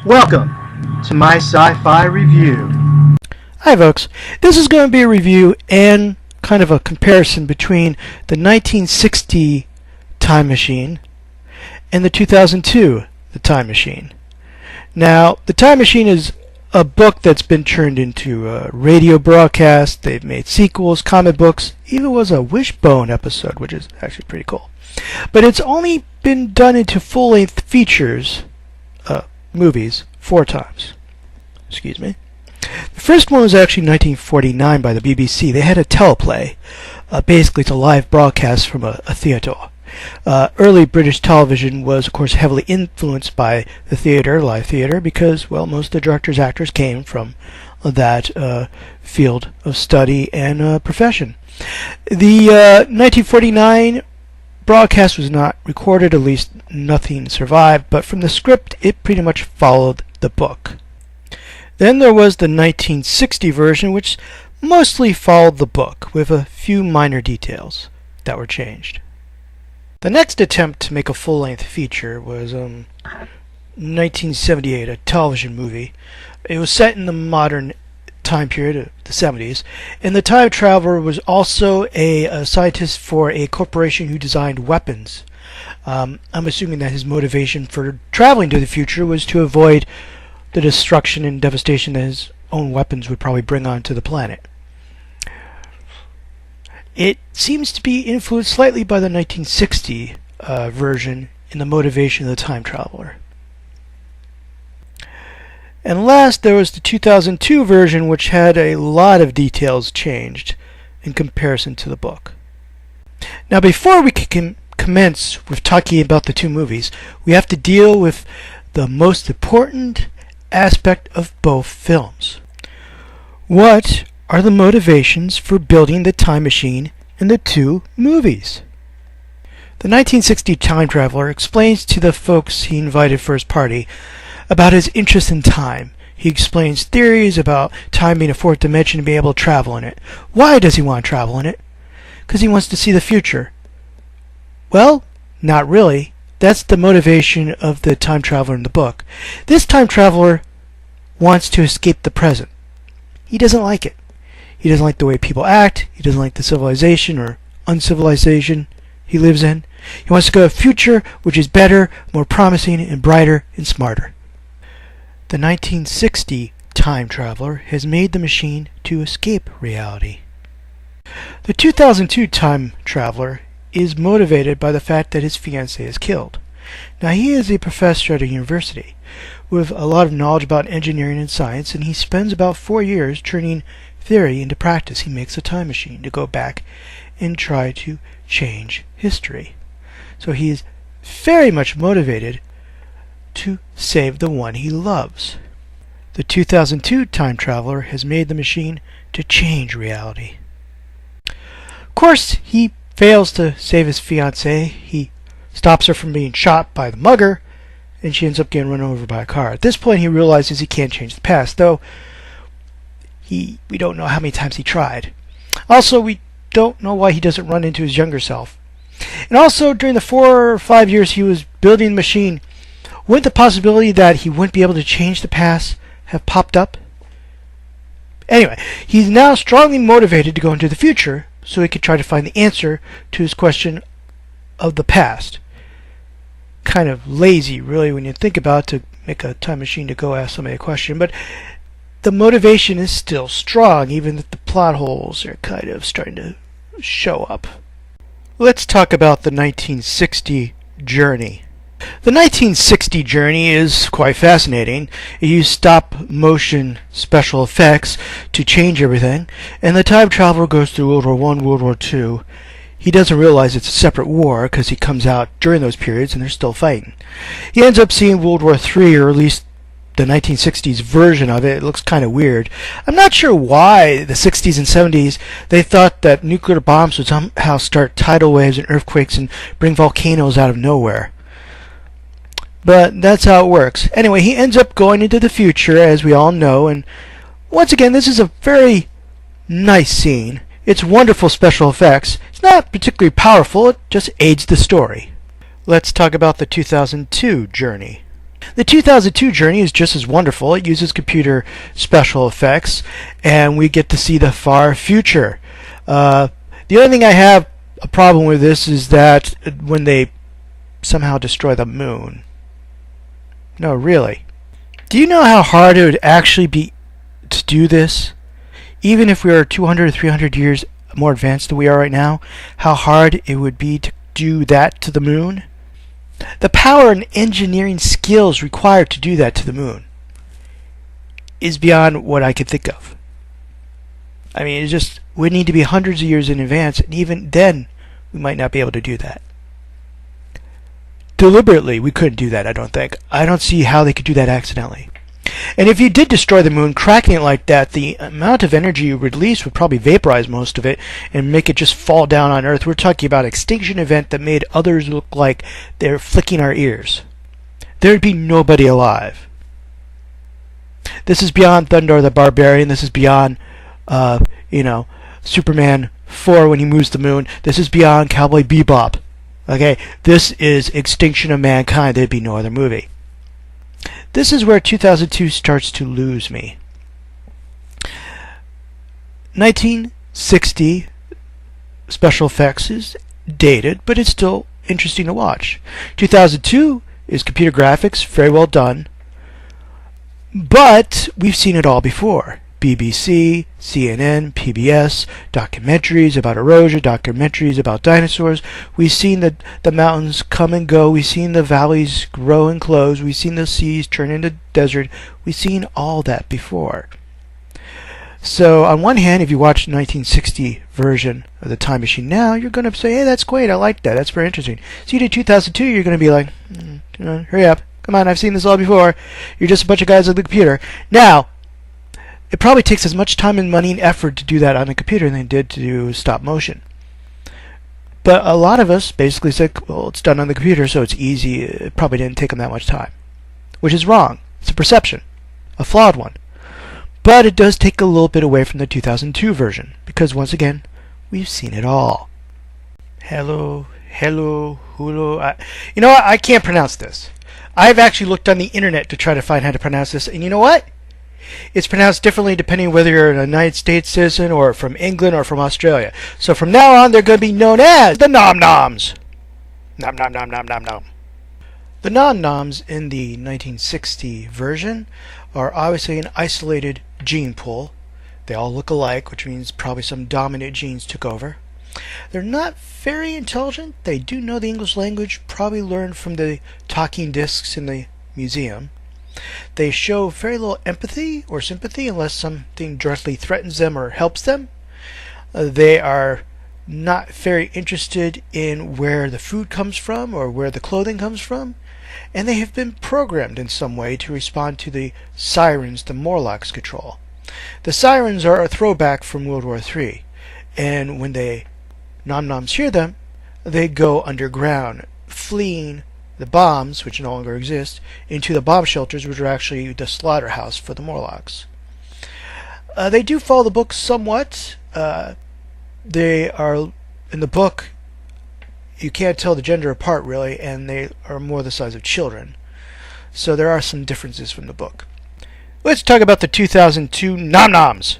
Welcome to my sci-fi review. Hi folks, this is going to be a review and kind of a comparison between the 1960 Time Machine and the 2002 The Time Machine. Now, The Time Machine is a book that's been turned into a radio broadcast. They've made sequels, comic books, even was a Wishbone episode, which is actually pretty cool. But it's only been done into full-length features, movies, 4 times. Excuse me. The first one was actually 1949 by the BBC. They had a teleplay. Basically, it's a live broadcast from a theatre. Early British television was, of course, heavily influenced by the theatre, live theatre, because, well, most of the directors, actors came from that field of study and profession. The 1949 broadcast was not recorded, at least nothing survived, but from the script, it pretty much followed the book. Then there was the 1960 version, which mostly followed the book, with a few minor details that were changed. The next attempt to make a full-length feature was 1978, a television movie. It was set in the modern time period of the 70s, and the time traveler was also a scientist for a corporation who designed weapons. I'm assuming that his motivation for traveling to the future was to avoid the destruction and devastation that his own weapons would probably bring onto the planet. It seems to be influenced slightly by the 1960 version in the motivation of the time traveler. And last, there was the 2002 version, which had a lot of details changed in comparison to the book. Now, before we can commence with talking about the two movies, we have to deal with the most important aspect of both films. What are the motivations for building the time machine in the two movies? The 1960 time traveler explains to the folks he invited for his party about his interest in time. He explains theories about time being a fourth dimension and being able to travel in it. Why does he want to travel in it? Because he wants to see the future. Well, not really. That's the motivation of the time traveler in the book. This time traveler wants to escape the present. He doesn't like it. He doesn't like the way people act. He doesn't like the civilization or uncivilization he lives in. He wants to go to a future which is better, more promising, and brighter and smarter. The 1960 time traveler has made the machine to escape reality. The 2002 time traveler is motivated by the fact that his fiancée is killed. Now, he is a professor at a university with a lot of knowledge about engineering and science, and he spends about 4 years turning theory into practice. He makes a time machine to go back and try to change history. So he is very much motivated to save the one he loves. The 2002 time traveler has made the machine to change reality. Of course, he fails to save his fiancée. He stops her from being shot by the mugger, and she ends up getting run over by a car. At this point, he realizes he can't change the past, though we don't know how many times he tried. Also, we don't know why he doesn't run into his younger self. And also, during the 4 or 5 years he was building the machine, wouldn't the possibility that he wouldn't be able to change the past have popped up? Anyway, he's now strongly motivated to go into the future so he could try to find the answer to his question of the past. Kind of lazy, really, when you think about it, to make a time machine to go ask somebody a question, but the motivation is still strong, even if the plot holes are kind of starting to show up. Let's talk about the 1960 journey. The 1960 journey is quite fascinating. It used stop-motion special effects to change everything, and the time traveler goes through World War I, World War II. He doesn't realize it's a separate war because he comes out during those periods and they're still fighting. He ends up seeing World War III, or at least the 1960s version of it. It looks kind of weird. I'm not sure why the 60s and 70s they thought that nuclear bombs would somehow start tidal waves and earthquakes and bring volcanoes out of nowhere. But that's how it works. Anyway, he ends up going into the future, as we all know, and once again, this is a very nice scene. It's wonderful special effects. It's not particularly powerful, it just aids the story. Let's talk about the 2002 journey. The 2002 journey is just as wonderful. It uses computer special effects, and we get to see the far future. The only thing I have a problem with this is that when they somehow destroy the moon. No, really. Do you know how hard it would actually be to do this? Even if we are 200 or 300 years more advanced than we are right now, how hard it would be to do that to the moon? The power and engineering skills required to do that to the moon is beyond what I could think of. I mean, it just would need to be hundreds of years in advance, and even then, we might not be able to do that. Deliberately, we couldn't do that, I don't think. I don't see how they could do that accidentally. And if you did destroy the moon, cracking it like that, the amount of energy you release would probably vaporize most of it and make it just fall down on Earth. We're talking about an extinction event that made others look like they're flicking our ears. There'd be nobody alive. This is beyond Thundarr the Barbarian. This is beyond, Superman 4 when he moves the moon. This is beyond Cowboy Bebop. Okay, this is Extinction of Mankind. There'd be no other movie. This is where 2002 starts to lose me. 1960 special effects is dated, but it's still interesting to watch. 2002 is computer graphics, very well done, but we've seen it all before. BBC, CNN, PBS, documentaries about erosion, documentaries about dinosaurs. We've seen the mountains come and go. We've seen the valleys grow and close. We've seen the seas turn into desert. We've seen all that before. So on one hand, if you watch the 1960 version of the Time Machine now, you're going to say, hey, that's great. I like that. That's very interesting. So you did 2002, you're going to be like, hurry up. Come on, I've seen this all before. You're just a bunch of guys on the computer. Now, it probably takes as much time and money and effort to do that on a computer than it did to do stop motion. But a lot of us basically said, well, it's done on the computer, so it's easy. It probably didn't take them that much time. Which is wrong. It's a perception. A flawed one. But it does take a little bit away from the 2002 version. Because once again, we've seen it all. Hulu. You know what? I can't pronounce this. I've actually looked on the internet to try to find how to pronounce this. And you know what? It's pronounced differently depending whether you're a United States citizen or from England or from Australia. So from now on, they're going to be known as the Nom Noms. Nom nom nom nom nom nom. The Nom Noms in the 1960 version are obviously an isolated gene pool. They all look alike, which means probably some dominant genes took over. They're not very intelligent. They do know the English language, probably learned from the talking discs in the museum. They show very little empathy or sympathy unless something directly threatens them or helps them. They are not very interested in where the food comes from or where the clothing comes from. And they have been programmed in some way to respond to the sirens the Morlocks control. The sirens are a throwback from World War III. And when the Nom Noms hear them, they go underground, fleeing the bombs, which no longer exist, into the bomb shelters, which are actually the slaughterhouse for the Morlocks. They do follow the book somewhat. They are, in the book, you can't tell the gender apart really, and they are more the size of children. So there are some differences from the book. Let's talk about the 2002 Nom Noms.